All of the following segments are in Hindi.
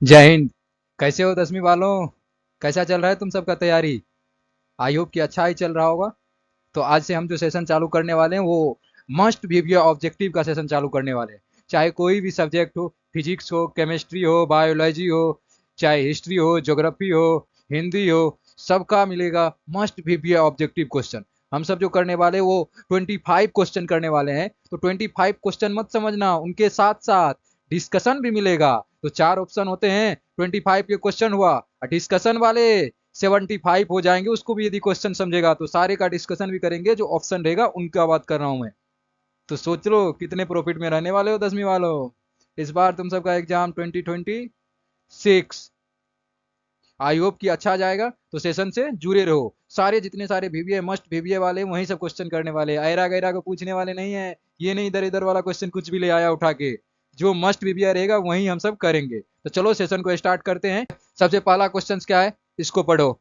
जय हिंद। कैसे हो 10वीं वालों? कैसा चल रहा है तुम सबका तैयारी? आई होप कि अच्छा ही चल रहा होगा। तो आज से हम जो सेशन चालू करने वाले हैं वो मस्ट बीबीए ऑब्जेक्टिव का सेशन चालू करने वाले हैं। चाहे कोई भी सब्जेक्ट हो, फिजिक्स हो, केमिस्ट्री हो, बायोलॉजी हो, चाहे हिस्ट्री हो, ज्योग्राफी हो, हिंदी हो, सबका मिलेगा मस्ट बीबीए ऑब्जेक्टिव क्वेश्चन। हम सब जो करने वाले वो 25 क्वेश्चन करने वाले हैं। तो 25 क्वेश्चन मत समझना, उनके साथ साथ डिस्कशन भी मिलेगा। तो चार ऑप्शन होते हैं, 25 के क्वेश्चन हुआ, और डिस्कशन वाले 75 हो जाएंगे। उसको भी यदि क्वेश्चन समझेगा तो सारे का डिस्कशन भी करेंगे, जो ऑप्शन रहेगा उनका बात कर रहा हूं मैं। तो सोच लो कितने प्रॉफिट में रहने वाले हो 10वीं वालों। इस बार तुम सबका एग्जाम 2026, आई होप कि अच्छा जाएगा। तो सेशन से जुड़े रहो। सारे जितने सारे बीबीए मस्ट बीबीए वाले वहीं सब क्वेश्चन करने वाले, ऐरा गैरा को पूछने वाले नहीं है। ये नहीं इधर इधर वाला क्वेश्चन कुछ भी ले आया उठा के। जो मस्ट बीबीए रहेगा वहीं हम सब करेंगे। तो चलो सेशन को स्टार्ट करते हैं। सबसे पहला क्वेश्चन क्या है, इसको पढ़ो।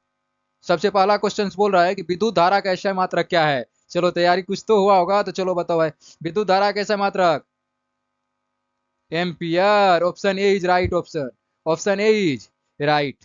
सबसे पहला क्वेश्चन बोल रहा है कि विद्युत धारा का ऐसा मात्रक क्या है। चलो तैयारी कुछ तो हुआ होगा, तो चलो बताओ भाई। विद्युत धारा कैसा मात्रक? Ampere. Option A is right. Option A is right.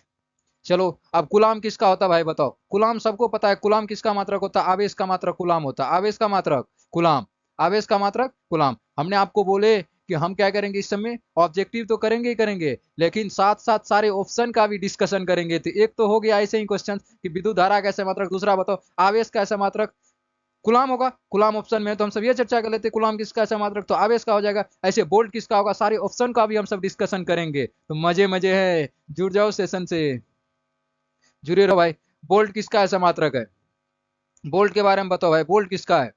चलो अब गुलाम किसका होता है भाई बताओ। गुलाम सबको पता है, गुलाम किसका मात्रक होता है? आवेश का मात्रक गुलाम होता है। आवेश का मात्रक गुलाम। आवेश का मात्रक गुलाम। हमने आपको बोले कि हम क्या करेंगे इस समय, ऑब्जेक्टिव तो करेंगे ही करेंगे, लेकिन साथ साथ सारे ऑप्शन का भी डिस्कशन करेंगे। तो एक तो हो गया ऐसे ही क्वेश्चन कि विद्युत धारा कैसे मात्रक, दूसरा बताओ आवेश का ऐसा मात्रक गुलाम होगा। गुलाम ऑप्शन में, तो हम सब ये चर्चा कर लेते गुलाम किसका ऐसा मात्रक, तो आवेश का हो जाएगा। ऐसे बोल्ट किसका होगा, सारे ऑप्शन का भी हम सब डिस्कशन करेंगे। तो मजे मजे है, जुड़ जाओ सेशन से, जुड़े रहो भाई। बोल्ट किसका ऐसा मात्रक है? बोल्ट के बारे में बताओ भाई, बोल्ट किसका है?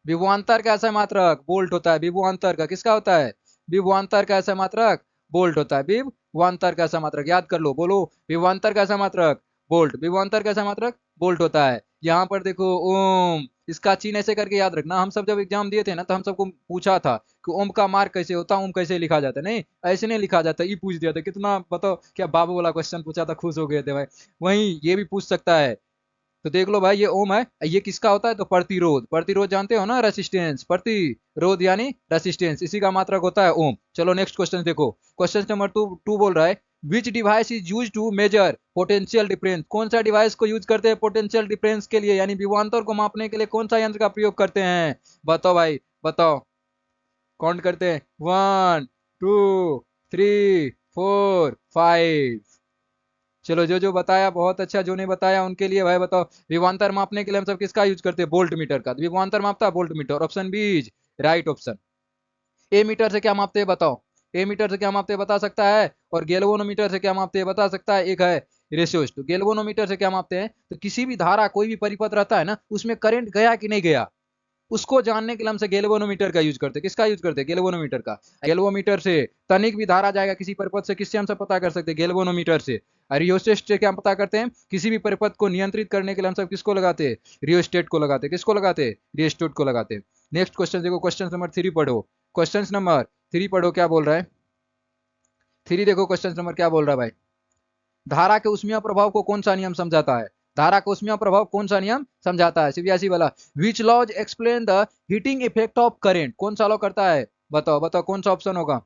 विभवांतर का ऐसा मात्रक बोल्ट होता है। विभवांतर का किसका होता है? विभवांतर का ऐसा मात्रक बोल्ट होता है। विभवांतर का ऐसा मात्रक याद कर लो, बोलो। विभवांतर का ऐसा मात्रक बोल्ट। विभवांतर का ऐसा मात्रक बोल्ट होता है। यहाँ पर देखो ओम, इसका चिन्ह ऐसे करके याद रखना। हम सब जब एग्जाम दिए थे ना, तो हम सबको पूछा था कि ओम का मार्क कैसे होता है, ओम कैसे लिखा जाता है। नहीं, ऐसे नहीं लिखा जाता, ये पूछ दिया था। कितना बताओ, क्या बाबू वाला क्वेश्चन पूछा था, खुश हो गए थे भाई। वहीं ये भी पूछ सकता है। तो देख लो भाई, ये ओम है, ये किसका होता है? तो प्रतिरोध। प्रतिरोध जानते हो ना, रेसिस्टेंस। प्रतिरोध यानी रेसिस्टेंस, इसी का मात्रक होता है ओम। चलो नेक्स्ट क्वेश्चन देखो। क्वेश्चन नंबर टू बोल रहा है, which device is use to measure potential difference. कौन सा डिवाइस को यूज करते हैं पोटेंशियल डिफरेंस के लिए, यानी विभवांतर को मापने के लिए कौन सा यंत्र का प्रयोग करते हैं? बताओ भाई, बताओ। काउंट करते हैं, 1 2 3 4 5। चलो जो जो बताया बहुत अच्छा, जो नहीं बताया उनके लिए भाई बताओ। विभवांतर मापने के लिए हम सब किसका यूज करते हैं? वोल्ट मीटर का। तो विभवांतर मापता है volt meter. Option B is right option. Ammeter से क्या मापते हैं बताओ? ए मीटर से क्या मापते हैं बता सकता है? और गैल्वेनोमीटर से क्या मापते हैं बता सकता है? एक है रेशियो। तो गैल्वेनोमीटर से क्या मापते हैं, तो किसी भी धारा, कोई भी परिपथ रहता है ना, उसमें करंट गया कि नहीं गया, उसको जानने के लिए हमसे गैल्वेनोमीटर का यूज करते हैं। किसका यूज करते हैं? गैल्वेनोमीटर का। गैल्वेनोमीटर से तनिक भी धारा जाएगा किसी परिपथ से, किससे हम सब पता कर सकते हैं? गैल्वेनोमीटर से। और रियोस्टेट से क्या पता करते हैं? किसी भी परिपथ को नियंत्रित करने के लिए हम सब किसको लगाते हैं? रियोस्टेट को लगाते हैं। किसको लगाते हैं? रियोस्टेट को लगाते हैं। नेक्स्ट क्वेश्चन देखो, क्वेश्चन नंबर 3 पढ़ो। क्वेश्चन नंबर 3 पढ़ो, क्या बोल रहा है? 3 देखो क्वेश्चन नंबर क्या बोल रहा है भाई। धारा के उष्मीय प्रभाव को कौन सा नियम समझाता है? धारा का उष्मीय प्रभाव कौन सा नियम समझाता है? सीबीएसई वाला। Which laws explain the heating effect of current. कौन सा लॉ करता है? बताओ बताओ, कौन सा ऑप्शन होगा?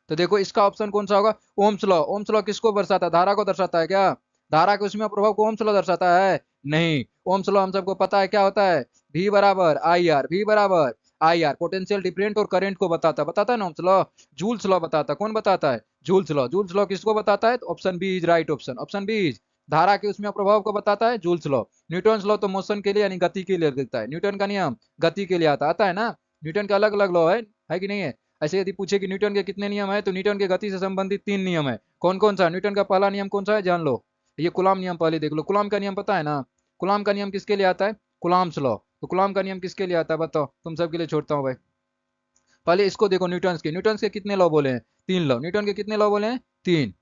तो देखो इसका ऑप्शन कौन सा होगा? Ohm's law. ओम्स लॉ किसको दर्शाता है? धारा को दर्शाता है क्या? धारा के उष्मीय प्रभाव को ओम्स लॉ दर्शाता है? नहीं। ओम्स लॉ हम सबको पता है क्या होता है? V बराबर आई आर। V बराबर आई आर पोटेंशियल डिफरेंट और करंट को बताता है। बताता है ना ओम्स लॉ। जूल्स लॉ बताता है। कौन बताता है? Joule's law. जूल्स लॉ किसको बताता है? तो option B is right option. Option B is धारा के उसमें प्रभाव को बताता है जूल्स लॉ। न्यूटन लॉ तो मोशन के लिए यानी गति के लिए दिखता है। न्यूटन का नियम गति के लिए आता आता है ना। न्यूटन का अलग अलग लॉ है कि नहीं है? ऐसे यदि पूछे कि न्यूटन के कितने नियम है, तो न्यूटन के गति से संबंधित 3 नियम है। कौन कौन सा? न्यूटन का पहला नियम कौन सा है जान लो। ये कुलाम नियम पहले देख लो। कुलाम का नियम पता है ना? कुलाम का नियम किसके लिए आता है? Coulomb's law. तो कुलाम का नियम किसके लिए आता है बताओ? तुम सबके लिए छोड़ता हूँ भाई। पहले इसको देखो, न्यूटन के। न्यूटन के कितने लॉ बोले हैं? 3 लॉ। न्यूटन के कितने लॉ बोले हैं? 3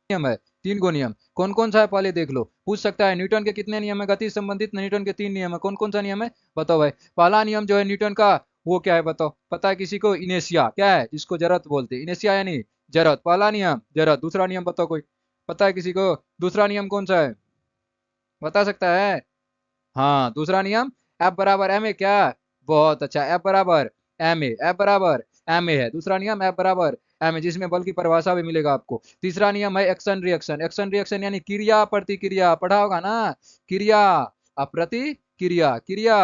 नियम है। 3 गो नियम। कौन कौन सा है पहले देख लो। पूछ सकता है न्यूटन के कितने नियम है गति से संबंधित? न्यूटन के 3 नियम है। कौन कौन सा नियम है बताओ भाई? पहला नियम जो है न्यूटन का, वो क्या है बताओ? पता है किसी को? इनेशिया। क्या है? जिसको जरत बोलते हैं, इनेशिया यानी जरत। पहला नियम जरत। दूसरा नियम बताओ, कोई पता है किसी को? दूसरा नियम कौन सा है? बता सकता है? हाँ, दूसरा नियम एफ बराबर एम ए। क्या? बहुत अच्छा, एफ बराबर एम ए। एफ बराबर एम ए है दूसरा नियम। एफ बराबर एम है, जिसमें बल की परिभाषा भी मिलेगा आपको। तीसरा नियम है एक्शन रिएक्शन। एक्शन रिएक्शन यानी क्रिया प्रतिक्रिया, पढ़ा होगा ना, क्रिया प्रतिक्रिया, क्रिया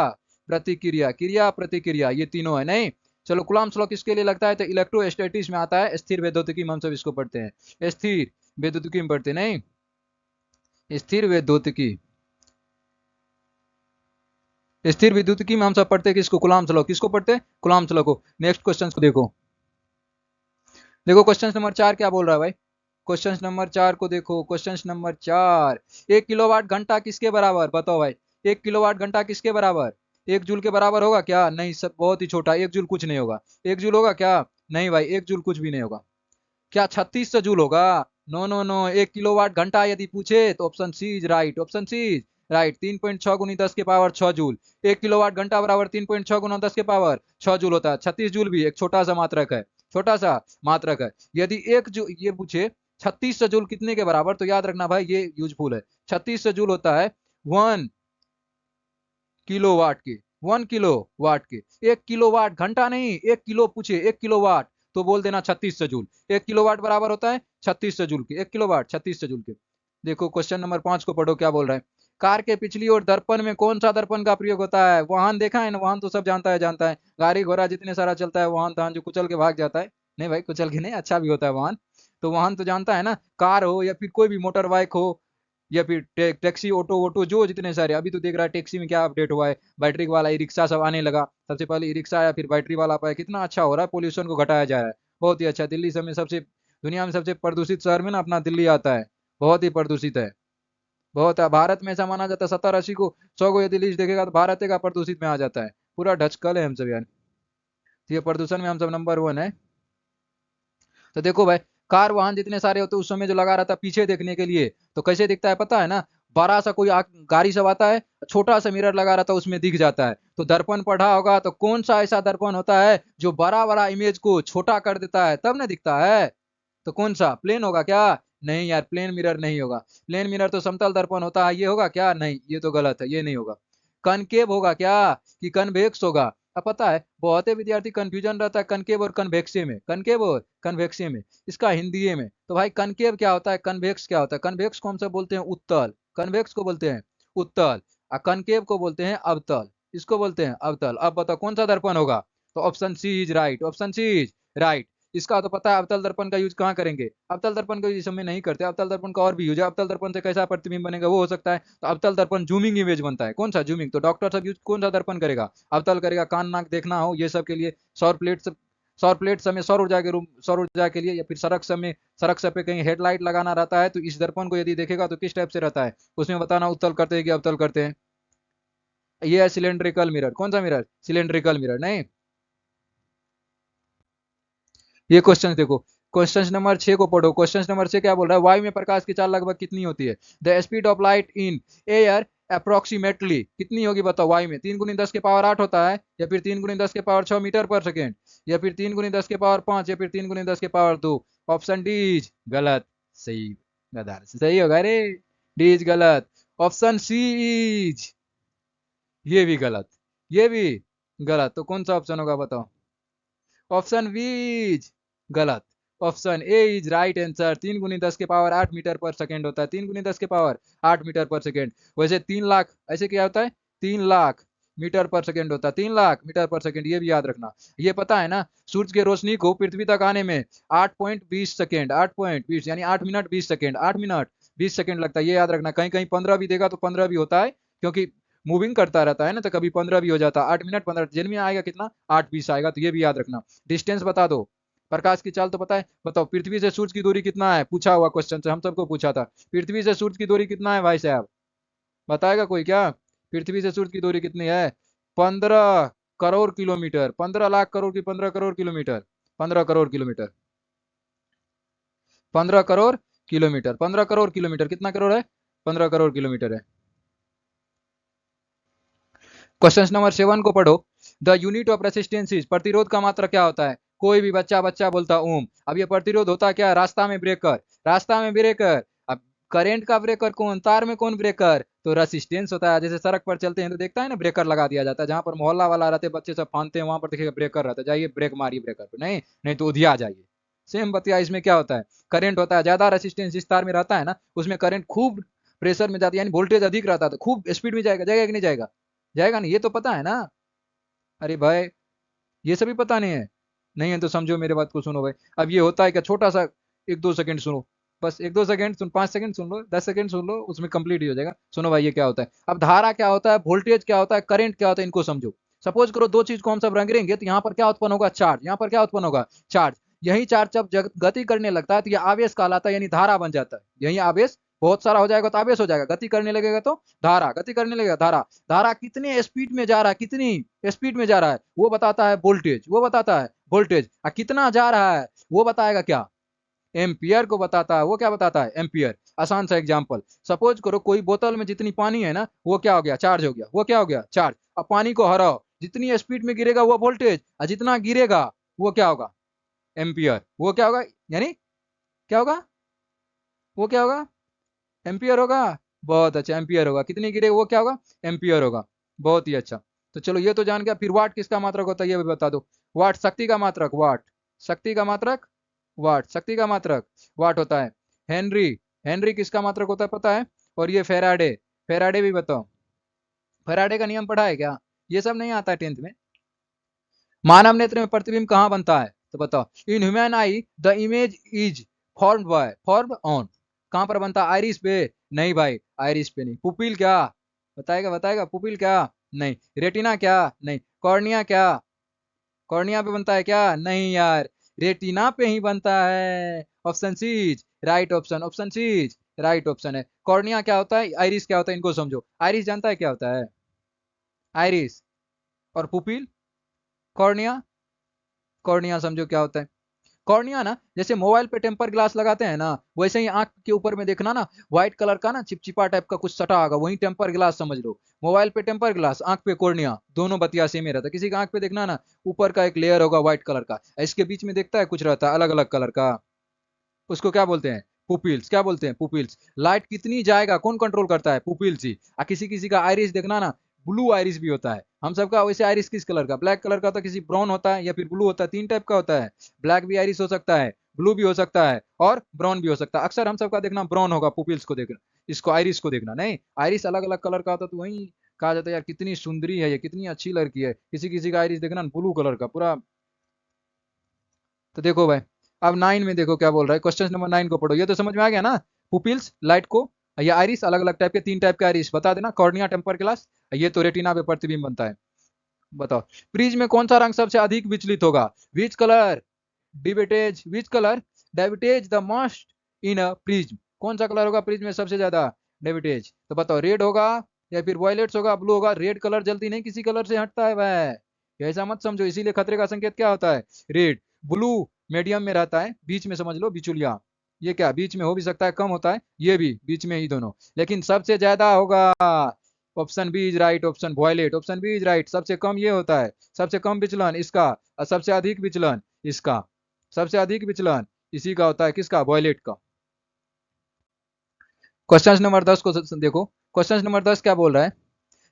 प्रतिक्रिया, क्रिया प्रतिक्रिया, ये तीनों है नहीं। चलो कूलम्ब्स लॉ किसके लिए लगता है, तो इलेक्ट्रोस्टैटिक्स में आता है, स्थिर वैद्युतिकी में हम सब इसको पढ़ते हैं, स्थिर वैद्युतिकी में पढ़ते नहीं, स्थिर वैद्युतिकी, स्थिर विद्युतिकी में हम सब पढ़ते हैं किसको, कूलम्ब्स लॉ, किसको पढ़ते हैं, कूलम्ब्स लॉ को। नेक्स्ट क्वेश्चन को देखो, देखो क्वेश्चन नंबर 4 क्या बोल रहा है भाई, क्वेश्चन नंबर 4 को देखो, क्वेश्चन नंबर 4, 1 किलोवाट घंटा किसके बराबर, बताओ भाई, 1 किलोवाट घंटा किसके बराबर, 1 जूल के बराबर होगा क्या, नहीं, सब बहुत ही छोटा, 1 जूल कुछ नहीं होगा, 1 जूल होगा क्या, नहीं भाई, 1 जूल कुछ भी नहीं होगा, क्या 3600 जूल होगा, नो नो नो, 1 किलोवाट घंटा यदि पूछे तो option C is right, option C is right, 3.6 गुनी 10 के पावर 6 जूल, 1 किलोवाट घंटा बराबर 3.6 गुना 10 के पावर 6 जूल होता है, 36 जूल भी एक छोटा सा मात्रक है, छोटा सा मात्रक है। यदि एक जो ये पूछे 3600 जूल कितने के बराबर, तो याद रखना भाई ये यूजफुल है, 3600 जूल होता है 1 किलोवाट के, 1 किलोवाट के, 1 किलोवाट घंटा नहीं, 1 किलो पूछे, 1 किलोवाट तो बोल देना 3600 जूल, 1 किलोवाट बराबर होता है 3600 जूल के, 1 किलोवाट 3600 जूल के। देखो क्वेश्चन नंबर 5 को पढ़ो क्या बोल रहा है, कार के पिछली ओर दर्पण में कौन सा दर्पण का प्रयोग होता है, वाहन देखा है ना, वाहन तो सब जानता है, जानता है, गाड़ी घोड़ा जितने सारा चलता है, वाहन तहन जो कुचल के भाग जाता है, नहीं भाई कुचल के नहीं, अच्छा भी होता है वाहन, तो वाहन तो जानता है ना, कार हो या फिर कोई भी मोटर बाइक हो या फिर टैक्सी ऑटो वोटो जो जितने सारे, अभी तो देख रहा है टैक्सी में क्या अपडेट हुआ है, बैटरी वाला ई रिक्शा सब आने लगा, सबसे पहले ई रिक्शा या फिर बैटरी वाला पाया, कितना अच्छा हो रहा है, पोल्यूशन को घटाया जा रहा है, बहुत ही अच्छा। दिल्ली सब में सबसे, दुनिया में सबसे प्रदूषित शहर में ना अपना दिल्ली आता है, बहुत ही प्रदूषित है, बहुत है। भारत में ऐसा माना जाता है 70-80 को 100 को यदि लिस्ट देखेगा तो भारत का प्रदूषित में आ जाता है, पूरा ढचकल है हम सब यार, तो ये प्रदूषण में हम सब नंबर 1 है। तो देखो भाई, कार वाहन जितने सारे होते उस समय जो लगा रहता है पीछे देखने के लिए, तो कैसे दिखता है पता है ना, बड़ा सा कोई गाड़ी सब आता है, छोटा सा मिरर लगा रहता है उसमें दिख जाता है, तो दर्पण पढ़ा होगा, तो कौन सा ऐसा दर्पण होता है जो बड़ा बड़ा इमेज को छोटा कर देता है तब ना दिखता है, तो कौन सा, प्लेन होगा क्या, नहीं यार प्लेन मिरर नहीं होगा, प्लेन मिरर तो समतल दर्पण होता है, ये होगा क्या, नहीं ये तो गलत है, ये नहीं होगा। कनकेव होगा क्या, कि कन्वेक्स होगा, अब पता है बहुत ही विद्यार्थी कंफ्यूजन रहता है कनकेव और कन्वेक्से में, कनकेव और कन्वेक्से में, इसका हिंदी में, तो भाई कनकेव क्या होता है, कन्वेक्स क्या होता है, कन्वेक्स को हम सब बोलते हैं उत्तल, कन्वेक्स को बोलते हैं उत्तल, और कनकेव को बोलते हैं अवतल, इसको बोलते हैं अवतल। अब बताओ कौन सा दर्पण होगा, तो option C is right, option C is right. इसका तो पता है, अवतल दर्पण का यूज कहाँ करेंगे, अवतल दर्पण का यूज समय नहीं करते, अवतल दर्पण का और भी यूज है, अवतल दर्पण से कैसा प्रतिबिंब बनेगा वो हो सकता है, तो अवतल दर्पण जूमिंग इमेज बनता है, कौन सा जूमिंग, तो डॉक्टर सब यूज कौन सा दर्पण करेगा, अवतल करेगा, कान नाक देखना हो ये सब के लिए, सौर प्लेट सब, सौर प्लेट समय सौर ऊर्जा के रूप, सौर ऊर्जा के लिए, या फिर सड़क समय, सड़क सब पे कहीं हेडलाइट लगाना रहता है, तो इस दर्पण को यदि देखेगा तो किस टाइप से रहता है, उसमें बताना उत्तल करते हैं कि अवतल करते हैं। ये है सिलेंड्रिकल मिरर, कौन सा मिरर, सिलेंड्रिकल मिरर नहीं। ये क्वेश्चन देखो, क्वेश्चन नंबर 6 को पढ़ो, क्वेश्चन नंबर 6 क्या बोल रहा है, वायु में प्रकाश की चाल लगभग कितनी होती है, the speed of light in air approximately कितनी होगी, बताओ वायु में, 3 गुनी 10 के पावर 8 होता है, या फिर 3 गुनी 10 के पावर 6 मीटर पर सेकेंड, या फिर 3 गुनी 10 के पावर 5, या फिर 3 गुनी 10 के पावर 2, ऑप्शन डी इज गलत, सही, गदार सही होगा रे, डी इज गलत, ऑप्शन सी इज, ये भी गलत, ये भी गलत, तो कौन सा ऑप्शन होगा बताओ, ऑप्शन बी इज गलत, option A is right answer, 3 गुनी 10 के पावर 8 मीटर पर सेकेंड होता है, 3 गुनी 10 के पावर 8 मीटर पर सेकेंड, वैसे 3 लाख ऐसे क्या होता है, 3 लाख मीटर पर सेकेंड होता है, 3 लाख मीटर पर सेकेंड, ये भी याद रखना। ये पता है ना, सूरज की रोशनी को पृथ्वी तक आने में 8.20 सेकेंड, 8.20 यानी 8 मिनट 20 सेकेंड, 8 मिनट 20 सेकेंड लगता है, ये याद रखना, कहीं कहीं 15 भी देगा तो 15 भी होता है, क्योंकि मूविंग करता रहता है ना, तो कभी 15 भी हो जाता है, 8 मिनट 15 जिन में आएगा कितना, 8:20 आएगा, तो ये भी याद रखना। डिस्टेंस बता दो, प्रकाश की चाल तो पता है, बताओ पृथ्वी से सूरज की दूरी कितना है, पूछा हुआ क्वेश्चन से हम सबको पूछा था, पृथ्वी से सूरज की दूरी कितना है भाई साहब, बताएगा कोई क्या, पृथ्वी से सूरज की दूरी कितनी है, 15 करोड़ किलोमीटर, 15 लाख करोड़ की 15 crore kilometre, 15 crore kilometre, 15 crore kilometre, 15 crore kilometre, कितना करोड़ है, 15 करोड़ किलोमीटर है। क्वेश्चन नंबर 7 को पढ़ो, द यूनिट ऑफ रेसिस्टेंस, प्रतिरोध का मात्रा क्या होता है, कोई भी बच्चा बच्चा बोलता ओम, अब ये प्रतिरोध होता क्या है, रास्ता में ब्रेकर, रास्ता में ब्रेकर, अब करंट का ब्रेकर कौन, तार में कौन ब्रेकर, तो रेसिस्टेंस होता है, जैसे सड़क पर चलते हैं तो देखता है ना ब्रेकर लगा दिया जाता है, जहां पर मोहल्ला वाला रहते बच्चे सब फानते हैं वहां पर देखिएगा ब्रेकर रहता है, जाइए ब्रेक मारिए ब्रेकर पे, नहीं नहीं तो उधिया जाइए, सेम बतिया इसमें क्या होता है, करंट होता है, ज्यादा रेसिस्टेंस जिस तार में रहता है ना उसमें करंट खूब प्रेशर में जाती है, यानी वोल्टेज अधिक रहता है तो खूब स्पीड में जाएगा, जाएगा कि नहीं जाएगा, जाएगा नहीं, ये तो पता है ना। अरे भाई ये सभी पता नहीं है, नहीं है तो समझो मेरे बात को सुनो भाई। अब ये होता है क्या, छोटा सा 1-2 सेकंड सुनो, बस 1-2 सेकंड सुन, 5 सेकंड सुन लो, 10 सेकंड सुन लो, उसमें कंप्लीट ही हो जाएगा। सुनो भाई ये क्या होता है, अब धारा क्या होता है, वोल्टेज क्या होता है, करंट क्या होता है, इनको समझो। सपोज करो दो चीज को हम सब रंगेंगे तो यहाँ पर क्या उत्पन्न होगा, चार्ज, यहाँ पर क्या उत्पन्न होगा, चार्ज। यही चार्ज जब गति करने लगता है तो यह आवेश कहलाता है, यानी धारा बन जाता है। यही आवेश बहुत सारा हो जाएगा तो आवेश हो जाएगा, गति करने लगेगा तो धारा, गति करने लगेगा धारा। धारा कितने स्पीड में जा रहा है, कितनी स्पीड में जा रहा है वो बताता है वोल्टेज, वो बताता है वोल्टेज। और कितना जा रहा है वो बताएगा क्या, एम्पियर को बताता है। वो क्या बताता है, एम्पियर। आसान सा एग्जांपल, सपोज करो कोई बोतल में जितनी पानी है ना वो क्या हो गया, चार्ज हो गया, वो क्या हो गया, चार्ज। अब पानी को हराओ, जितनी स्पीड में गिरेगा वो वोल्टेज, और जितना गिरेगा वो क्या होगा, एम्पियर। वो क्या होगा, यानी क्या होगा, वो क्या होगा, एम्पियर होगा। बहुत अच्छा, एम्पियर होगा, कितनी गिरेगा वो क्या होगा, एम्पियर होगा। बहुत ही अच्छा। तो चलो ये तो जान गया, फिर वाट किसका मात्रक होता है ये भी बता दो। वाट शक्ति का मात्रक, वाट शक्ति का मात्रक, वाट शक्ति का मात्रक वाट होता है। हेनरी, हेनरी किसका मात्रक होता है पता है। और ये फेराडे, फेराडे भी बताओ, फेराडे का नियम पढ़ा है क्या, ये सब नहीं आता है 10th में। मानव नेत्र में प्रतिबिंब कहाँ बनता है तो बताओ। In human I the image is formed by, formed on, कहाँ पर बनता है, आइरिस पे। नहीं भाई आइरिस पे नहीं। पुपिल क्या, बताएगा बताएगा, पुपिल क्या, नहीं। रेटिना क्या, नहीं। कॉर्निया क्या, कॉर्निया पे बनता है क्या, नहीं यार, रेटिना पे ही बनता है। Option C's right option, option C's right option है। कॉर्निया क्या होता है, आइरिस क्या होता है, इनको समझो। आइरिस जानता है क्या होता है, आइरिस। और पुपिल, कॉर्निया, कॉर्निया समझो क्या होता है। कॉर्निया ना जैसे मोबाइल पे टेम्पर ग्लास लगाते हैं ना, वैसे ही आंख के ऊपर में देखना ना, व्हाइट कलर का ना चिपचिपा टाइप का कुछ सटा होगा, वही टेम्पर ग्लास समझ लो। मोबाइल पे टेम्पर ग्लास, आंख पे कॉर्निया, दोनों बतिया सेम ही रहता है। किसी का आंख पे देखना ना, ऊपर का एक लेयर होगा व्हाइट कलर का, इसके बीच में देखता है कुछ रहता है अलग अलग कलर का, उसको क्या बोलते हैं, पुपिल्स। क्या बोलते हैं, पुपिल्स। लाइट कितनी जाएगा कौन कंट्रोल करता है, पुपिल्स ही। और किसी किसी का आइरिस देखना ना, ब्लू आइरिस भी होता है। हम सबका वैसे आइरिस किस कलर का, ब्लैक कलर का होता है, किसी ब्राउन होता है या फिर ब्लू होता है, तीन टाइप का होता है। ब्लैक भी आइरिस हो सकता है, ब्लू भी हो सकता है, और ब्राउन भी हो सकता है। अक्सर हम सबका देखना ब्राउन होगा, पुपिल्स को देखना, इसको आइरिस को देखना नहीं। आइरिस अलग अलग कलर का होता है तो वही कहा जाता है यार कितनी सुंदरी है ये, कितनी अच्छी लड़की है। किसी किसी का आइरिस देखना ब्लू कलर का पूरा। तो देखो भाई, अब 9 में देखो क्या बोल रहा है, क्वेश्चन नंबर 9 को पढ़ो। ये तो समझ में आ गया ना, पुपिल्स लाइट को, ये आइरिस अलग अलग टाइप के, तीन टाइप के आइरिस बता देना, कॉर्निया, टेम्पर ग्लास, ये तो रेटिना पे प्रतिबिंब बनता है। बताओ प्रिज्म में कौन सा रंग सबसे अधिक विचलित होगा, which colour deviates, which colour deviates the most in a prism, कौन सा कलर होगा प्रिज्म में सबसे ज्यादा डेविटेज। तो बताओ रेड होगा या फिर वायलेट्स होगा, ब्लू होगा। रेड कलर जल्दी नहीं किसी कलर से हटता है भाई, ऐसा मत समझो, इसीलिए खतरे का संकेत क्या होता है, रेड। ब्लू मीडियम में रहता है, बीच में समझ लो बिचुलिया, ये क्या बीच में हो भी सकता है, कम होता है, ये भी बीच में ही दोनों, लेकिन सबसे ज्यादा होगा option B is right, option violet, option B is right. सबसे कम ये होता है, सबसे कम विचलन इसका, और सबसे अधिक विचलन इसका, सबसे अधिक विचलन इसी का होता है, किसका, वॉयलेट का। क्वेश्चन नंबर 10 को देखो, क्वेश्चन नंबर 10 क्या बोल रहा है,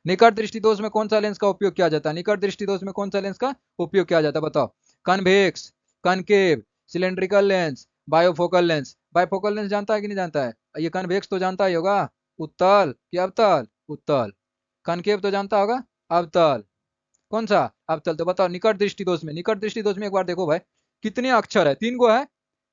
निकट दृष्टि दोष में कौन सा लेंस का उपयोग किया जाता है, निकट दृष्टि दोष में कौन सा लेंस का उपयोग किया जाता है बताओ। Convex, concave, cylindrical lens, बायोफोकल lens. बायोफोकल lens जानता है कि नहीं जानता है, ये कन्वेक्स तो जानता ही होगा, उत्तल कि अवतल, उत्तल। कनकेव तो जानता होगा, अवतल। कौन सा, अवतल। तो बताओ निकट दृष्टि दोष में, निकट दृष्टि दोष में एक बार देखो भाई, कितने अक्षर है, 3 गो है।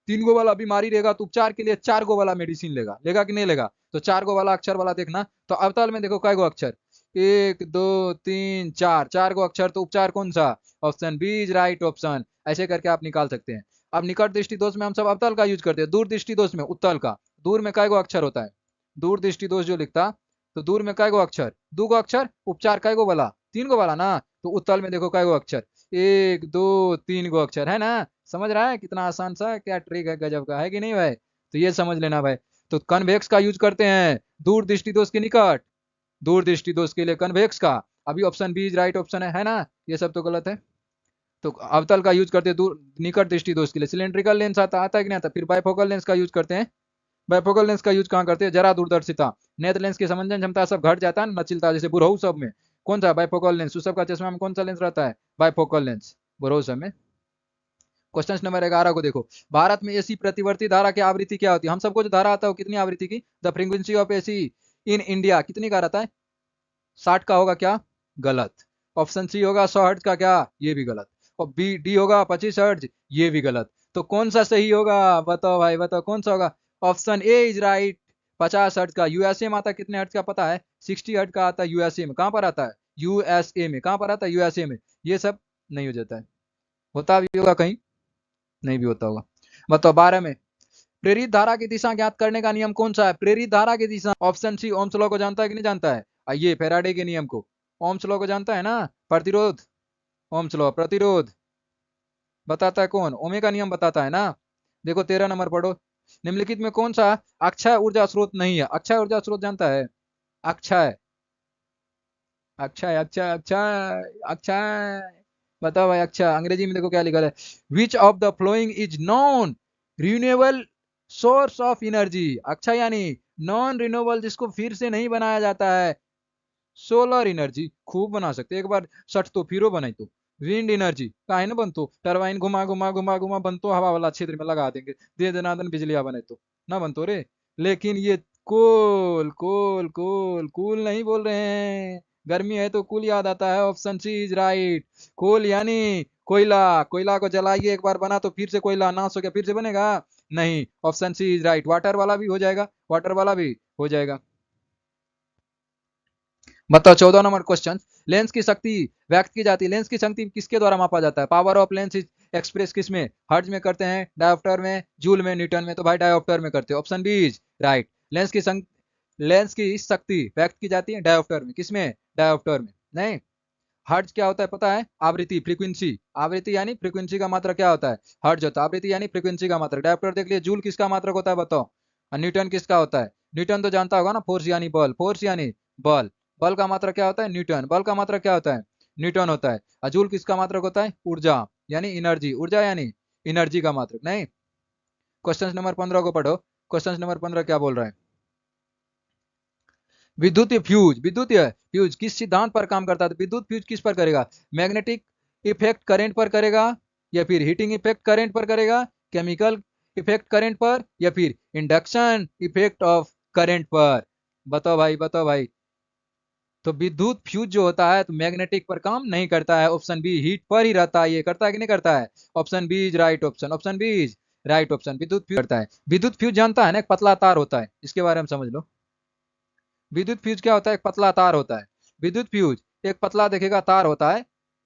3 गो वाला बीमारी रहेगा तो उपचार के लिए 4 गो वाला मेडिसिन लेगा, लेगा कि नहीं लेगा। तो 4 गो वाला अक्षर वाला देखना, तो अवतल में देखो काय गो अक्षर, 1 2 3 4, 4 गो अक्षर, तो उपचार कौन सा, option B is right option. ऐसे करके आप निकाल सकते हैं। अब निकट दृष्टि दोष में हम सब अवतल का यूज करते हैं, दूर दृष्टि दोष में उत्तल का। दूर में काय गो अक्षर होता है, दूर दृष्टि दोष जो लिखता, तो दूर में काय गो अक्षर, 2 गो अक्षर, उपचार काय गो वाला, 3 गो वाला ना। तो उत्तल में देखो काय गो अक्षर, 1 2 3 गो अक्षर है ना। समझ रहा है कितना आसान सा, क्या ट्रिक है गजब का, है कि नहीं भाई। तो ये समझ लेना भाई। तो कन्वेक्स का यूज करते हैं दूर दृष्टि दोष के निकट, दूर दृष्टि दोष के लिए कन्वेक्स का। अभी option B is right option है ना, ये सब तो गलत है। तो अवतल का यूज करते हैं दूर निकट दृष्टि दोष के लिए। सिलेंड्रिकल लेंस आता आता है कि नहीं आता। फिर बाइफोकल लेंस का यूज करते हैं, बाइफोकल लेंस का यूज कहाँ करते हैं, जरा दूरदर्शिता, नेत्र लेंस की समंजन क्षमता सब घट जाता है, नचिलता जैसे बुरहू सब में। कौन सा, बाइफोकल लेंस। सब का चश्मा में कौन सा लेंस रहता है, बाइफोकल लेंस, बुरहू सब में। क्वेश्चन नंबर 11 को देखो, भारत में एसी प्रतिवर्ती धारा की आवृत्ति क्या होती है? हम सबको जो धारा आता है वो कितनी आवृत्ति की? The frequency of AC in India कितनी का रहता है? 60 का होगा क्या? गलत। ऑप्शन सी होगा 100 हर्ट्ज का, क्या? ये भी गलत। और बी डी होगा 25 हर्ट्ज, ये भी गलत। तो कौन सा सही होगा? बताओ भाई, बताओ कौन सा होगा? Option A is right. 50 hertz का यूएसए में आता है, कितने हर्ट्ज का पता है? 60 हर्ट्ज का आता है यूएसए में। कहां पर आता है? यूएसए में। कहां पर आता है? यूएसए में। ये सब नहीं हो जाता है, होता भी होगा कहीं, नहीं भी होता होगा। बताओ 12 में, प्रेरित धारा की दिशा ज्ञात करने का नियम कौन सा है? प्रेरित धारा की दिशा, ऑप्शन सी ओम्स लॉ को जानता है कि नहीं जानता है? आइए फैराडे के नियम को, ओम्स लॉ को जानता है ना? प्रतिरोध, ओम्स लॉ प्रतिरोध बताता है कौन? ओमे का नियम बताता है ना। देखो 13 नंबर पढ़ो, निम्नलिखित में कौन सा अक्षय ऊर्जा स्रोत नहीं है? अक्षय ऊर्जा स्रोत जानता है? अक्षय, अक्षय अक्षय अक्षय अक्षय, बताओ भाई अक्षय। अंग्रेजी में देखो क्या लिखा है, which of the following is non renewable source of energy. Akshay यानी नॉन रिन्यूएबल, जिसको फिर से नहीं बनाया जाता है। सोलर एनर्जी खूब बना सकते, एक बार सट तो फिरो बनाई तो। विंड एनर्जी काहे न बनतो, टरबाइन घुमा घुमा घुमा घुमा बनतो, हवा वाला क्षेत्र में लगा देंगे, दे दनादन बिजलियां बने तो ना बनतो रे। लेकिन ये कोल कोल कोल कूल नहीं बोल रहे हैं। गर्मी है तो कूल याद आता है, ऑप्शन सी इज राइट। कोल यानी कोयला, कोयला को जलाइए एक बार बना तो फिर से कोयला नाश हो गया, फिर से बनेगा नहीं। Option C is right. Water वाला भी हो जाएगा, वाटर वाला भी हो जाएगा। बताओ 14 नंबर क्वेश्चन, लेंस की शक्ति व्यक्त की जाती है, लेंस की शक्ति किसके द्वारा मापा जाता है? Power of lens is express किस में? हर्ट्ज में करते हैं, डायोप्टर में, जूल में, न्यूटन में? तो भाई डायोप्टर में करते हो, option B is right. Lens की शक्ति व्यक्त की जाती है डायोप्टर में, किसमें? डायोप्टर में। नहीं, हर्ट्ज क्या होता है पता है? आवृत्ति, फ्रीक्वेंसी। आवृत्ति यानी फ्रीक्वेंसी का मात्रक क्या होता है? हर्ट्ज होता है। आवृत्ति यानी फ्रीक्वेंसी का मात्रक। डायोप्टर देख लिया। जूल किसका मात्रक होता है बताओ? और न्यूटन किसका होता है? न्यूटन तो जानता होगा ना, फोर्स यानी बल, फोर्स यानी बल। बल का मात्रक क्या होता है? न्यूटन। बल का मात्रक क्या होता है? न्यूटन होता है। और जूल किसका मात्रक होता है? ऊर्जा यानी एनर्जी, ऊर्जा यानी एनर्जी का मात्रक। नहीं, क्वेश्चन नंबर 15 को पढ़ो। क्वेश्चन नंबर 15 क्या बोल रहा है? विद्युत फ्यूज, विद्युत फ्यूज किस सिद्धांत पर काम करता है? विद्युत फ्यूज किस पर करेगा? मैग्नेटिक इफेक्ट करंट पर करेगा, या फिर हीटिंग इफेक्ट करंट पर करेगा, केमिकल इफेक्ट करंट पर, या फिर इंडक्शन इफेक्ट ऑफ करंट पर? बताओ भाई, बताओ भाई। तो विद्युत फ्यूज जो होता है तो मैग्नेटिक पर काम नहीं करता है, ऑप्शन बी हीट पर ही रहता है। ये करता है कि नहीं करता है? Option B is right option, option B is right option. विद्युत फ्यूज करता है। विद्युत फ्यूज जानता है ना, एक पतला तार होता है, इसके बारे में समझ लो। विद्युत फ्यूज क्या होता है? एक पतला तार होता है। विद्युत फ्यूज एक पतला देखेगा तार होता है,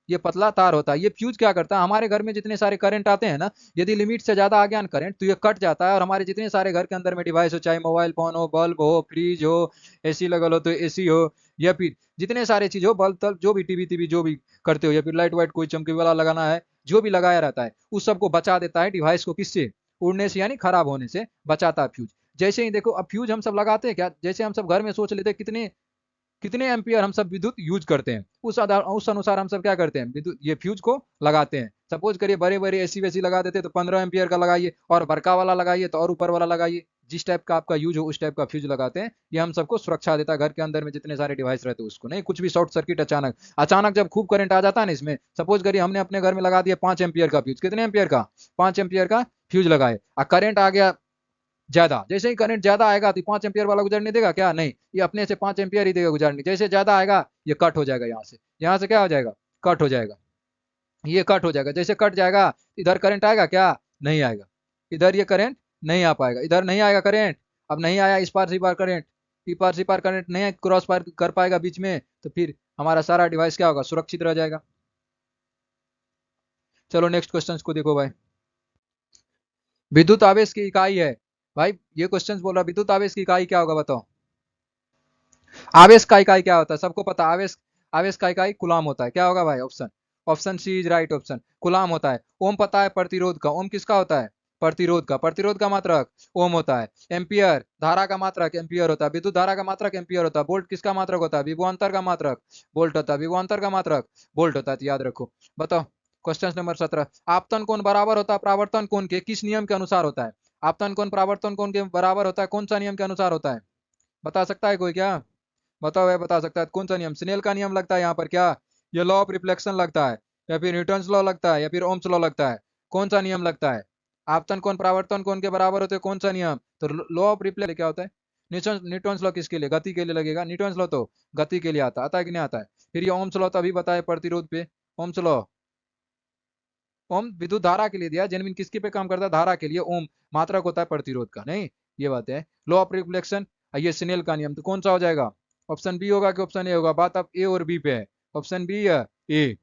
ये पतला तार होता है। ये फ्यूज क्या करता है? हमारे घर में जितने सारे करंट आते हैं ना, यदि लिमिट से ज्यादा आ गया करंट तो ये कट जाता है, और हमारे जितने सारे घर के अंदर में डिवाइस हो, चाहे मोबाइल फोन हो, बल्ब हो, फ्रिज हो, एसी लगल हो तो एसी हो, या फिर जितने सारे चीज हो, बल्ब तल्ब जो भी, टीवी टीवी जो भी करते हो, या फिर लाइट वाइट कोई चमकी वाला लगाना है, जो भी लगाया रहता है उस सबको बचा देता है डिवाइस को, किससे? उड़ने से यानी खराब होने से बचाता है फ्यूज। जैसे ही देखो, अब फ्यूज हम सब लगाते हैं क्या? जैसे हम सब घर में सोच लेते हैं कितने कितने एम्पियर हम सब विद्युत यूज करते हैं, उस अनुसार हम सब क्या करते हैं? विद्युत ये फ्यूज को लगाते हैं। सपोज करिए बड़े बड़े एसी वैसी लगा देते तो 15 एम्पियर का लगाइए, और बड़का वाला लगाइए तो और ऊपर वाला लगाइए। जिस टाइप का आपका यूज हो उस टाइप का फ्यूज लगाते हैं। ये हम सबको सुरक्षा देता है, घर के अंदर में जितने सारे डिवाइस रहते हैं उसको। नहीं कुछ भी शॉर्ट सर्किट अचानक अचानक जब खूब करंट आ जाता है ना इसमें, सपोज करिए हमने अपने घर में लगा दिया 5 एम्पियर का फ्यूज, कितने एम्पियर का? 5 एम्पियर का फ्यूज लगाए, और करंट आ गया ज्यादा। जैसे ही करंट ज्यादा आएगा तो 5 एम्पियर वाला गुजरने देगा क्या? नहीं, ये अपने से 5 एम्पियर ही देगा गुजरने। जैसे ज्यादा आएगा ये कट हो जाएगा, यहाँ से क्या हो जाएगा? कट हो जाएगा। ये कट हो जाएगा, जैसे कट जाएगा इधर करंट आएगा क्या? नहीं आएगा। इधर ये करंट नहीं आ पाएगा, इधर नहीं आएगा करंट। अब नहीं आया इस पार से पार करंट, पार से पार करंट नहीं क्रॉस पार कर पाएगा बीच में, तो फिर हमारा सारा डिवाइस क्या होगा? सुरक्षित रह जाएगा। चलो नेक्स्ट क्वेश्चन को देखो भाई। विद्युत आवेश की इकाई है भाई, ये क्वेश्चन बोल रहा विद्युत आवेश की इकाई क्या होगा बताओ? आवेश का इकाई क्या होता है? सबको पता है, आवेश, आवेश का इकाई कूलाम होता है। क्या होगा भाई? Option, option C is right option, coulomb होता है। ओम पता है प्रतिरोध का, ओम किसका होता है? प्रतिरोध का। प्रतिरोध का मात्रक ओम होता है। एम्पियर धारा का मात्रक एम्पियर होता है। विद्युत धारा का मात्रक एम्पियर होता है। वोल्ट किसका मात्रक होता है? विभवांतर का मात्रक वोल्ट होता है। विभवांतर का मात्रक वोल्ट होता है, तो याद रखो। बताओ क्वेश्चन नंबर 17, आपतन कोण बराबर होता है परावर्तन कोण के किस नियम के अनुसार होता है? आपतन कोण परावर्तन कोण के बराबर होता है, कौन सा नियम के अनुसार होता है? बता सकता है कोई क्या? बताओ भाई, बता सकता है कौन सा नियम? स्नेल का नियम लगता है यहाँ पर क्या? ये लॉ ऑफ रिफ्लेक्शन लगता है, या फिर न्यूटन लॉ लगता है, या फिर ओम्स लॉ लगता है? कौन सा नियम लगता है? आपतन कोण परावर्तन कोण के बराबर होते हैं, कौन सा नियम? तो लॉ ऑफ रिफ्लेक्शन क्या होता है? न्यूटन लॉ किसके लिए? गति के लिए लगेगा। न्यूटन लॉ तो गति के लिए आता है कि नहीं आता है? फिर ये ओम्स लॉ तभी बताए प्रतिरोध पे। ओम्स लॉ, ओम विद्युत धारा के लिए दिया, जेनविन किसके पे काम करता है? धारा के लिए। ओम मात्रक होता है प्रतिरोध का, नहीं? ये बात है। लॉ ऑफ रिफ्लेक्शन, ये स्नेल का नियम, तो कौन सा हो जाएगा? ऑप्शन बी होगा कि ऑप्शन ए होगा? बात अब ए और बी पे है। ऑप्शन बी या ए?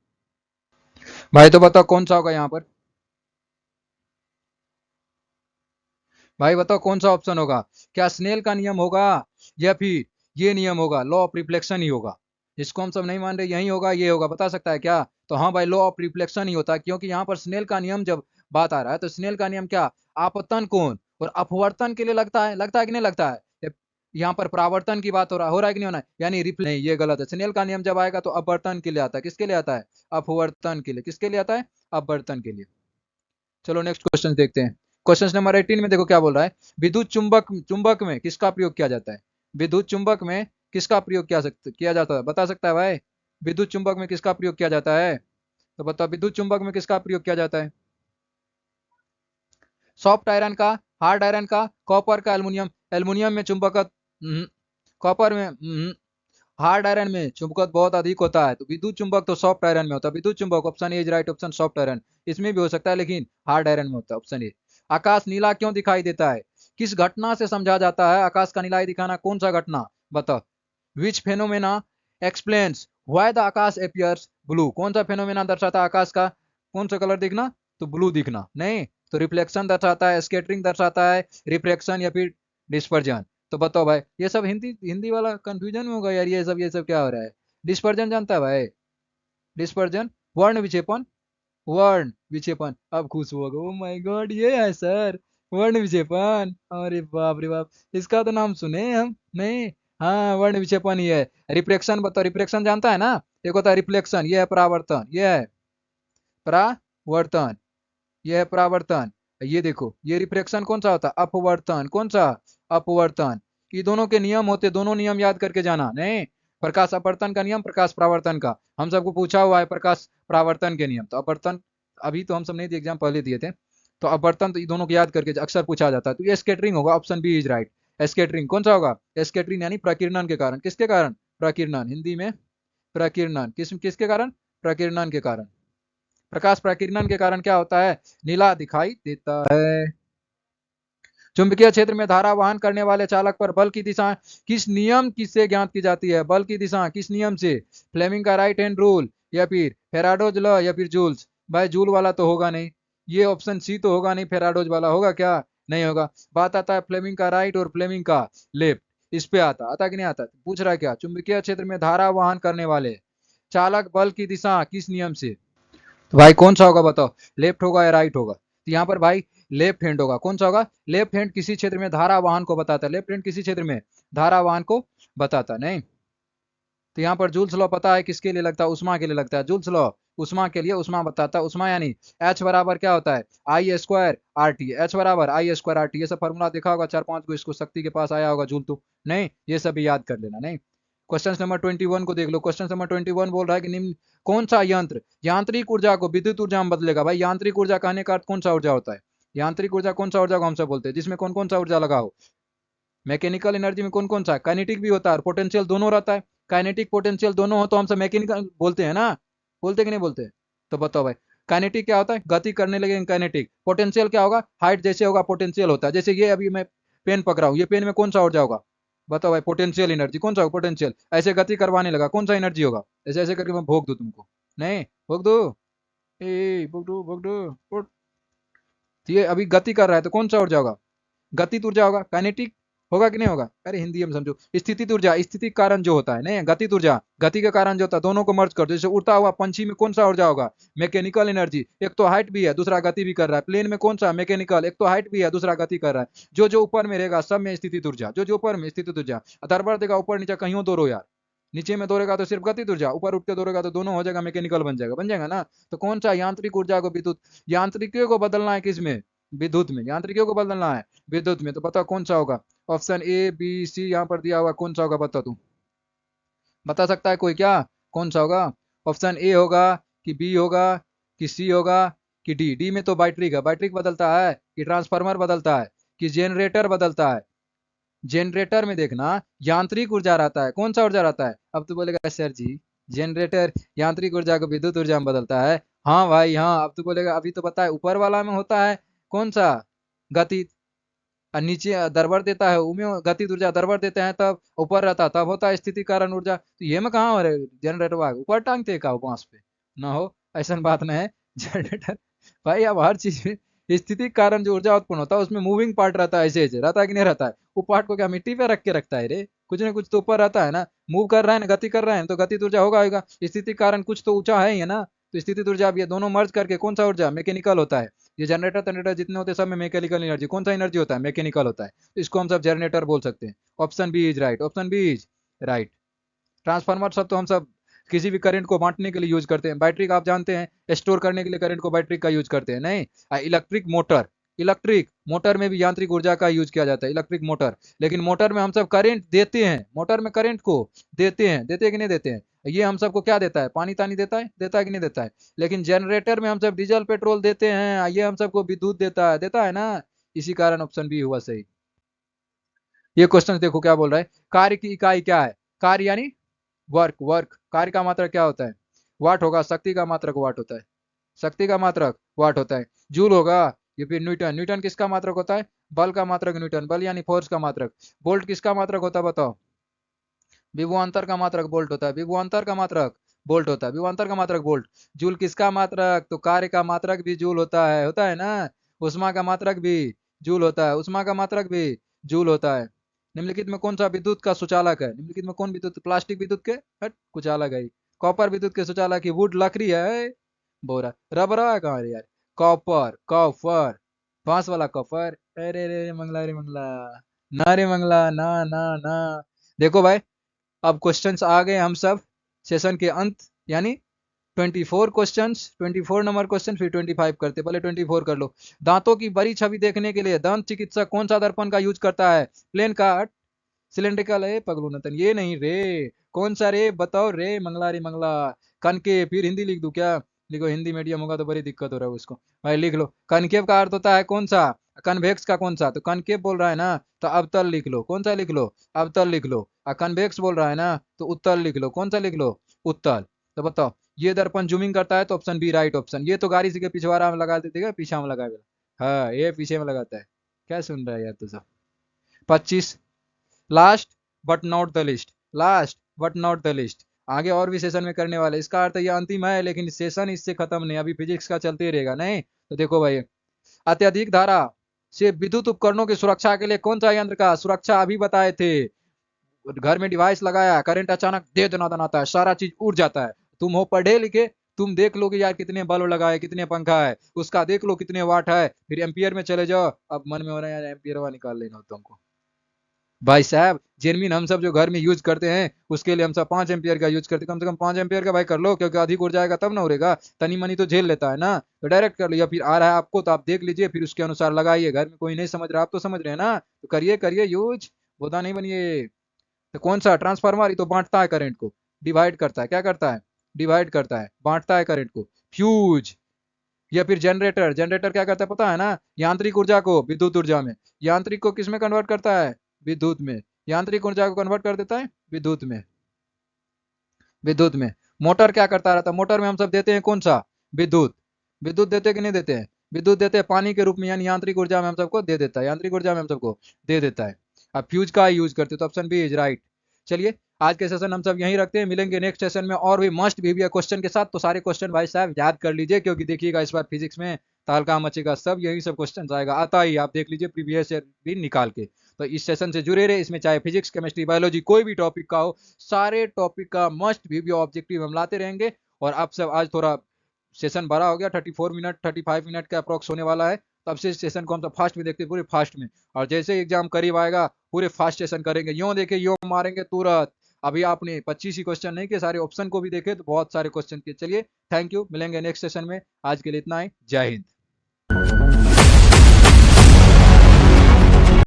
भाई तो बताओ कौन सा होगा यहाँ पर? भाई बताओ कौन सा ऑप्शन होगा? क्या स्नेल का नियम होगा या फिर ये नियम होगा? लॉ ऑफ रिफ्लेक्शन ही होगा। जिसको हम सब नहीं मान रहे यही होगा, ये होगा, बता सकता है क्या? तो हाँ भाई, लॉ ऑफ रिफ्लेक्शन ही होता है, क्योंकि यहाँ पर स्नेल का नियम जब बात आ रहा है तो स्नेल का नियम क्या? आपतन कोण और अपवर्तन के लिए लगता है कि नहीं लगता है? यहाँ पर परावर्तन की बात हो रहा है कि नहीं होना है? यानी रिफ्ले नहीं, ये गलत है। स्नेल का नियम जब आएगा तो अपवर्तन के लिए आता है। किसके लिए आता है? अपवर्तन के लिए। किसके लिए आता है? अपवर्तन के लिए। चलो नेक्स्ट क्वेश्चन देखते हैं। क्वेश्चन नंबर 18 में देखो क्या बोल रहा है। विद्युत चुंबक चुंबक में किसका प्रयोग किया जाता है? विद्युत चुंबक में किसका प्रयोग किया जाता है? बता सकता है भाई? विद्युत चुंबक में किसका प्रयोग किया जाता है? तो बताओ विद्युत चुंबक में किसका प्रयोग किया जाता है? सॉफ्ट आयरन का, हार्ड आयरन का, कॉपर का, एल्युमिनियम? एल्युमिनियम में चुंबकत्व, कॉपर में, हार्ड आयरन में चुंबकत्व बहुत अधिक होता है। तो विद्युत चुंबक तो सॉफ्ट आयरन में होता है। विद्युत चुंबक option A is right option, soft iron. इसमें भी हो सकता है लेकिन हार्ड आयरन में होता है, ऑप्शन ए। आकाश नीला क्यों दिखाई देता है? किस घटना से समझा जाता है आकाश का नीला दिखाना? कौन सा घटना? बताओ। Which phenomena explains why the akash appears blue? कौन सा फेनोमेना दर्शाता है आकाश का कौन सा कलर दिखना? तो ब्लू दिखना, नहीं? तो रिफ्लेक्शन दर्शाता है, स्कैटरिंग दर्शाता है, रिफ्रैक्शन या फिर डिस्पर्जन। तो बताओ भाई, ये सब हिंदी हिंदी वाला कंफ्यूजन में होगा यार। ये सब क्या हो रहा है? डिस्पर्जन जानता है भाई? डिस्पर्जन, वर्ण विक्षेपण। वर्ण विक्षेपण, अब खुश होगा। ओ माय गॉड, ये है सर वर्ण विक्षेपण? अरे बाप रे बाप, इसका तो नाम सुने हम नहीं। हाँ, वर्ण विक्षेपण ही है। रिफ्लेक्शन बताओ, रिफ्लेक्शन जानता है ना? एक होता है रिफ्लेक्शन, ये है परावर्तन, ये है परावर्तन, ये है परावर्तन। ये देखो, ये रिफ्लेक्शन कौन सा होता है? अपवर्तन। कौन सा? अपवर्तन। ये दोनों के नियम होते, दोनों नियम याद करके जाना, नहीं? प्रकाश अपवर्तन का नियम, प्रकाश परावर्तन का। हम सबको पूछा हुआ है प्रकाश परावर्तन के नियम। तो अपवर्तन अभी तो हम सब नहीं दिए, एग्जाम पहले दिए थे। तो अपवर्तन तो ये दोनों को याद करके अक्सर पूछा जाता है। तो ये स्कैटरिंग होगा, option B is right. Scattering कौन सा होगा? स्कैटरिंग यानी प्रकीर्णन के कारण। किसके कारण? प्रकीर्णन, हिंदी में प्रकीर्णन। किसके कारण? प्रकीर्णन के कारण। प्रकाश प्रकीर्णन के कारण क्या होता है? नीला दिखाई देता है। चुंबकीय क्षेत्र में धारा वहन करने वाले चालक पर बल की दिशा किस नियम से ज्ञात की जाती है? बल की दिशा किस नियम से? फ्लेमिंग का राइट हैंड रूल या फिर फेराडोज लॉ या फिर जूल्स? भाई जूल वाला तो होगा नहीं, ये ऑप्शन सी तो होगा नहीं। फेराडोज वाला होगा क्या? नहीं होगा। बात आता है फ्लेमिंग का राइट और फ्लेमिंग का लेफ्ट। इस पे आता कि नहीं आता? पूछ रहा है क्या? चुंबकीय क्षेत्र में धारा वहन करने वाले चालक बल की दिशा किस नियम से? तो भाई कौन सा होगा बताओ? लेफ्ट होगा या राइट होगा? तो यहाँ पर भाई लेफ्ट हैंड होगा। कौन सा होगा? लेफ्ट हैंड किसी क्षेत्र में धारा वाहन को बताता है। लेफ्ट हैंड किसी क्षेत्र में धारा वाहन को बताता नहीं। तो यहाँ पर जूल्स लॉ पता है किसके लिए लगता है? उष्मा के लिए लगता है। जूल्स लॉ उष्मा के लिए, उष्मा बताता है। उष्मा यानी एच बराबर क्या होता है? आई स्क्वायर आर टी। एच बराबर आई स्क्वायर आर टी। ये सब फॉर्मूला देखा होगा 4-5 को, इसको शक्ति के पास आया होगा जूल तो नहीं। ये सब भी याद कर लेना, नहीं? क्वेश्चन नंबर 21 को देख लो। क्वेश्चन नंबर 21 बोल रहा है कि निम्न कौन सा यंत्र यांत्रिक ऊर्जा को विद्युत ऊर्जा में बदलेगा? भाई यांत्रिक ऊर्जा कहने का अर्थ कौन सा ऊर्जा होता है? यांत्रिक ऊर्जा कौन सा ऊर्जा को हम सब बोलते हैं जिसमें कौन कौन सा ऊर्जा लगा हो? मैकेनिकल एनर्जी में कौन कौन सा? काइनेटिक भी होता है और पोटेंशियल दोनों रहता है। काइनेटिक पोटेंशियल दोनों हो तो हम सब मैकेनिकल बोलते हैं ना? बोलते कि नहीं बोलते? तो बताओ भाई, काइनेटिक क्या होता है? गति करने लगे काइनेटिक। पोटेंशियल क्या होगा? हाइट जैसे होगा पोटेंशियल होता है। जैसे ये अभी मैं पेन पकड़ा हूँ, ये पेन में कौन सा ऊर्जा होगा? बताओ भाई, पोटेंशियल एनर्जी। कौन सा होगा? पोटेंशियल। ऐसे गति करवाने लगा, कौन सा एनर्जी होगा? ऐसे ऐसे करके मैं भोग दूं तुमको, नहीं भोग दू? ए भोग दू उठ। तो ये अभी गति कर रहा है तो कौन सा ऊर्जा होगा? गतिज ऊर्जा होगा। काइनेटिक होगा कि नहीं होगा? अरे हिंदी में समझो। स्थितिज ऊर्जा, स्थिति कारण जो होता है, नहीं? गतिज ऊर्जा, गति के कारण जो होता है, दोनों को मर्ज कर दो। जैसे उड़ता हुआ पंछी में कौन सा ऊर्जा होगा? Mechanical energy. एक तो हाइट भी है, दूसरा गति भी कर रहा है। प्लेन में कौन सा? मैकेनिकल। एक तो हाइट भी है, दूसरा गति कर रहा है। जो जो ऊपर में रहेगा सब में स्थितिज ऊर्जा। जो जो ऊपर में स्थितिज ऊर्जा। अथर्वण देगा ऊपर नीचे कहीं दौड़ो यार। नीचे में दौड़ेगा तो सिर्फ गतिज ऊर्जा, ऊपर उठ के दौड़ेगा तो दोनों हो जाएगा, मैकेनिकल बन जाएगा ना? तो कौन सा? यांत्रिक ऊर्जा को विद्युत, यांत्रिकियों को बदलना है किसमें? विद्युत में। यांत्रिकियों को बदलना है विद्युत में। तो बताओ कौन सा होगा? ऑप्शन ए बी सी यहाँ पर दिया हुआ, कौन सा होगा बता तू? बता सकता है कोई क्या? कौन सा होगा? ऑप्शन ए होगा कि बी होगा कि सी होगा कि डी? डी में तो बैटरी बदलता है कि ट्रांसफार्मर बदलता है कि जनरेटर बदलता है? जनरेटर में देखना यांत्रिक ऊर्जा रहता है। कौन सा ऊर्जा रहता है? अब तो बोलेगा सर जी जनरेटर यांत्रिक ऊर्जा को विद्युत ऊर्जा में बदलता है। हाँ भाई हाँ। अब तो बोलेगा अभी तो पता है ऊपर वाला में होता है कौन सा? गति। और नीचे दरबर देता है उमें गति ऊर्जा दरबर देते हैं तब ऊपर रहता तब होता है स्थिति कारण ऊर्जा। तो ये में कहाँ हो रहे जनरेटर भाग ऊपर टांगते का बांस पे? ना हो, ऐसा बात नहीं है। जनरेटर भाई अब हर चीज में स्थिति कारण जो ऊर्जा उत्पन्न होता है उसमें मूविंग पार्ट रहता है, ऐसे ऐसे रहता है कि नहीं रहता है? वो पार्ट को क्या मिट्टी पे रख के रखता है रे? कुछ ना कुछ तो ऊपर रहता है ना। मूव कर रहा है ना, गति कर रहा है तो गति ऊर्जा होगा। स्थिति कारण कुछ तो ऊंचा है ही है ना। तो स्थिति ऊर्जा अब ये दोनों मर्ज करके कौन सा ऊर्जा? मैकेनिकल होता है। ये जनरेटर जनरेटर जितने होते हैं सब में मैकेनिकल एनर्जी कौन सा एनर्जी होता है? मैकेनिकल होता है। तो इसको हम सब जनरेटर बोल सकते हैं। Option B is right, option B is right. Transformer सब तो हम सब किसी भी करंट को बांटने के लिए यूज करते हैं। बैटरी का आप जानते हैं स्टोर करने के लिए करंट को बैटरी का यूज करते हैं नहीं। इलेक्ट्रिक मोटर में भी यांत्रिक ऊर्जा का यूज किया जाता है, इलेक्ट्रिक मोटर। लेकिन मोटर में हम सब करंट देते हैं, मोटर में करंट को देते हैं कि नहीं देते हैं? ये हम सबको क्या देता है? पानी तानी देता है कि नहीं देता है? लेकिन जनरेटर में हम सब डीजल पेट्रोल देते हैं, ये हम सबको विद्युत देता है ना। इसी कारण ऑप्शन बी हुआ सही। ये क्वेश्चन देखो क्या बोल रहा है। कार्य की इकाई क्या है? कार्य यानी वर्क। कार्य का मात्रक क्या होता है? वाट होगा। शक्ति का मात्रक वाट होता है। शक्ति का मात्रक वाट होता है। जूल होगा। ये फिर न्यूटन किसका मात्रक होता है? बल का मात्रक न्यूटन, बल यानी फोर्स का मात्रक। बोल्ट किसका मात्रक होता है बताओ? विभवांतर का मात्रक बोल्ट होता है। विभवांतर का मात्रक बोल्ट होता है। विभवांतर का मात्रक बोल्ट। जूल किसका मात्रक? तो कार्य का मात्रक भी जूल होता है ना। उष्मा का मात्रक भी जूल होता है। उष्मा का मात्रक भी जूल होता है। निम्नलिखित में कौन सा विद्युत का सुचालक है? निम्नलिखित में कौन विद्युत? प्लास्टिक विद्युत के हट कुचालक है। कॉपर विद्युत के सुचालक की वुड लकड़ी है। बोरा रबरा है कहाँ रे यार? कॉपर बांस वाला कॉपर। अरे रे मंगला रे मंगला। ना रे मंगला ना ना ना। देखो भाई अब क्वेश्चंस आ गए हम सब सेशन के अंत, यानी 24 क्वेश्चंस, 24 नंबर क्वेश्चन फिर 25 करते। पहले 24 कर लो। दांतों की बड़ी छवि देखने के लिए दंत चिकित्सक कौन सा दर्पण का यूज करता है? प्लेन का, सिलेंड्रिकल है पगलू नतन? ये नहीं रे। कौन सा रे बताओ रे मंगला रे मंगला। कनके फिर हिंदी लिख दूं क्या? लिखो, हिंदी मीडियम होगा तो बड़ी दिक्कत हो रहा है उसको। भाई लिख लो। कनकेव का अर्थ होता है कौन सा? कन्वेक्स का कौन सा? तो कनकेव बोल रहा है ना तो अवतल लिख लो। कौन सा लिख लो? अवतल लिख लो। और कन्वेक्स बोल रहा है ना तो उत्तल लिख लो। कौन सा लिख लो? उत्तल। तो बताओ ये दर्पण जूमिंग करता है तो ऑप्शन बी राइट ऑप्शन। ये तो गाड़ी से के पिछवाड़ा में लगा देते पीछा में लगा। हाँ ये पीछे में लगाता है। क्या सुन रहा है यार तू सब? 25। Last but not the list, last but not the list. आगे और भी सेशन में करने वाले, इसका अर्थ ये अंतिम है लेकिन सेशन इससे खत्म नहीं, अभी फिजिक्स का चलते ही रहेगा नहीं। तो देखो भाई, अत्यधिक धारा से विद्युत उपकरणों की सुरक्षा के लिए कौन सा यंत्र का सुरक्षा अभी बताए थे? घर में डिवाइस लगाया, करंट अचानक दे देना दनाता है, सारा चीज उड़ जाता है। तुम हो पढ़े लिखे, तुम देख लोगे यार कितने बल्ब लगाए, कितने पंखा है, उसका देख लो कितने वाट है, फिर एम्पियर में चले जाओ। अब मन में हो रहा है यार एम्पियर वा निकाल लेना तुमको। भाई साहब जेनमिन हम सब जो घर में यूज करते हैं उसके लिए हम सब 5 एम्पियर का यूज करते हैं। कम से कम 5 एम्पियर का भाई कर लो, क्योंकि अधिक उड़ जाएगा तब ना उड़ेगा। तनी मनी तो झेल लेता है ना, तो डायरेक्ट कर लो। या फिर आ रहा है आपको तो आप देख लीजिए फिर उसके अनुसार लगाइए। घर में कोई नहीं समझ रहा, आप तो समझ रहे हैं ना, तो करिए करिए यूज, बोधा नहीं बनिए। तो कौन सा ट्रांसफार्मर? ये तो बांटता है करंट को, डिवाइड करता है। क्या करता है? डिवाइड करता है, बांटता है करंट को। फ्यूज या फिर जनरेटर, जनरेटर क्या करता है पता है ना? यांत्रिक ऊर्जा को विद्युत ऊर्जा में, यांत्रिक को किस में कन्वर्ट करता है? विद्युत में। यांत्रिक ऊर्जा को कन्वर्ट कर देता है विद्युत में, विद्युत में। मोटर क्या करता रहता है? मोटर में हम सब देते हैं कौन सा? विद्युत। विद्युत देते हैं कि नहीं देते हैं? विद्युत देते हैं पानी के रूप में, यानी यांत्रिक ऊर्जा में हम सबको दे देता है, यांत्रिक ऊर्जा में हम सबको दे देता है। अब फ्यूज का यूज करते तो ऑप्शन बी इज राइट। चलिए आज के सेशन हम सब यहीं रखते हैं, मिलेंगे नेक्स्ट सेशन में और भी मस्ट भी क्वेश्चन के साथ। तो सारे क्वेश्चन भाई साहब याद कर लीजिए, क्योंकि देखिएगा इस बार फिजिक्स में तहलका मचेगा, सब यही सब क्वेश्चन आएगा, आता ही आप देख लीजिए प्रीवियस ईयर भी निकाल के। तो इस सेशन से जुड़े रहे, इसमें चाहे फिजिक्स केमिस्ट्री बायोलॉजी कोई भी टॉपिक का हो, सारे टॉपिक का मस्ट भी ऑब्जेक्टिव हम लाते रहेंगे। और आप सब आज थोड़ा सेशन बड़ा हो गया, 34 मिनट 35 मिनट का अप्रॉक्स होने वाला है, तब से सेशन को हम सब फास्ट में देखते हैं, पूरे फास्ट में। और जैसे एग्जाम करीब आएगा पूरे फास्ट सेशन करेंगे, यूं देखे यूं मारेंगे तुरंत। अभी आपने 25 ही क्वेश्चन नहीं किए, सारे ऑप्शन को भी देखे तो बहुत सारे क्वेश्चन किए। चलिए थैंक यू, मिलेंगे नेक्स्ट सेशन में। आज के लिए इतना ही, जय हिंद।